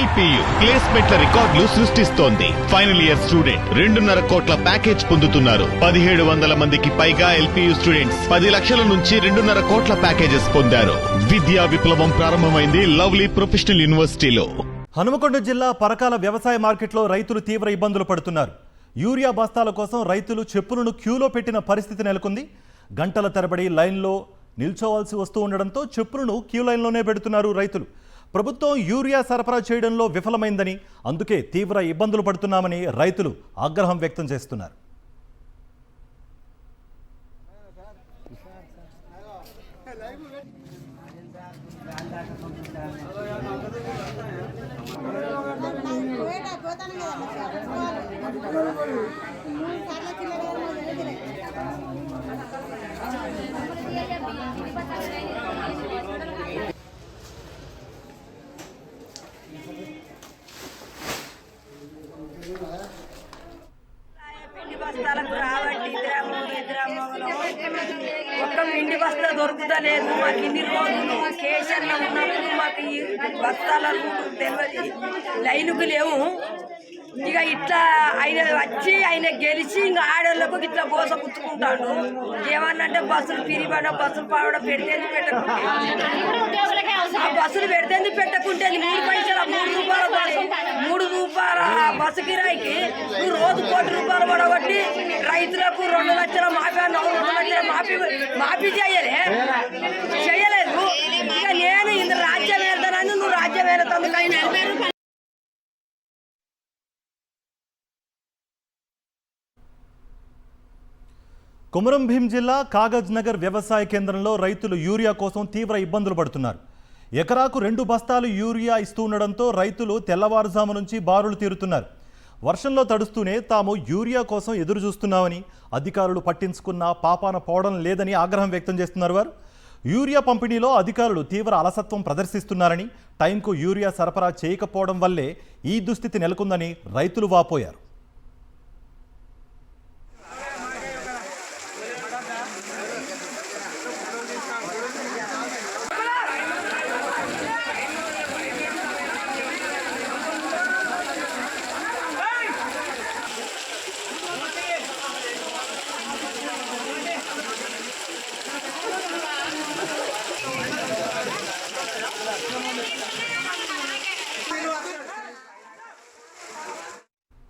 LPU ప్లేస్మెంట్ల రికార్డులు సృష్టిస్తోంది. Final year student 2.5 కోట్ల ప్యాకేజ్ పొందుతున్నారు. 1700 మందికి పైగా ఎల్పియు స్టూడెంట్స్ 10 లక్షల నుంచి 2.5 కోట్ల ప్యాకేజెస్ పొందారు. విద్యా విప్లవం ప్రారంభమైంది లవ్లీ ప్రొఫెషనల్ యూనివర్సిటీలో. హనుమకొండ జిల్లా పరకాల వ్యవసాయ మార్కెట్లో రైతులు తీవ్ర ఇబ్బందులు పడుతున్నారు. యూరియా బస్తాల కోసం రైతులు చెప్పులను క్యూలో పెట్టిన పరిస్థితి నెలకొంది. గంటల తరబడి లైన్లో నిల్చోవాల్సి వస్తూ ఉండడంతో చెప్పులను క్యూ లైన్లోనే పెడుతున్నారు రైతులు. ప్రభుత్వం యూరియా సరఫరా చేయడంలో విఫలమైందని, అందుకే తీవ్ర ఇబ్బందులు పడుతున్నామని రైతులు ఆగ్రహం వ్యక్తం చేస్తున్నారు. బస్తాలకు రాబట్టి ఒక్క పిండి బస్తా దొరుకుతలేదు. మాకు ఇన్ని రోజులు కేసీఆర్లో ఉన్నప్పుడు మాకు ఈ బస్తాలకు తెలియదు, లైన్కు లేవు. ఇక ఇట్లా ఆయన గెలిచి ఇంకా ఆడోళ్ళకు ఇట్లా గోస పుచ్చుకుంటాడు. ఏమన్నంటే బస్సులు పిరిబడిన బస్సులు పావడం పెడితేంది పెట్టకుంటే, ఆ బస్సులు పెడితేంది పెట్టకుంటే 3 పైసల 3 రూపాయల బస్సు 3 రూపాయల బస్సు కిరాయికి నువ్వు రోజు ₹1 కోటి పడగొట్టి రైతులకు 2 లక్షల మాఫీ అన్నావు. 2 లక్షల మాఫీ చేయలేదు. ఇక నేను ఇంత రాజ్యం వెళ్తానని నువ్వు రాజ్యం వెళ్తాను. కొమరం భీం జిల్లా కాగజ్ నగర్ వ్యవసాయ కేంద్రంలో రైతులు యూరియా కోసం తీవ్ర ఇబ్బందులు పడుతున్నారు. ఎకరాకు 2 బస్తాలు యూరియా ఇస్తూ ఉండడంతో రైతులు తెల్లవారుజాము నుంచి బారులు తీరుతున్నారు. వర్షంలో తడుస్తూనే తాము యూరియా కోసం ఎదురు చూస్తున్నామని, అధికారులు పట్టించుకున్న పాపాన పోవడం లేదని ఆగ్రహం వ్యక్తం చేస్తున్నారు. వారు యూరియా పంపిణీలో అధికారులు తీవ్ర అలసత్వం ప్రదర్శిస్తున్నారని, టైంకు యూరియా సరఫరా చేయకపోవడం వల్లే ఈ దుస్థితి నెలకొందని రైతులు వాపోయారు.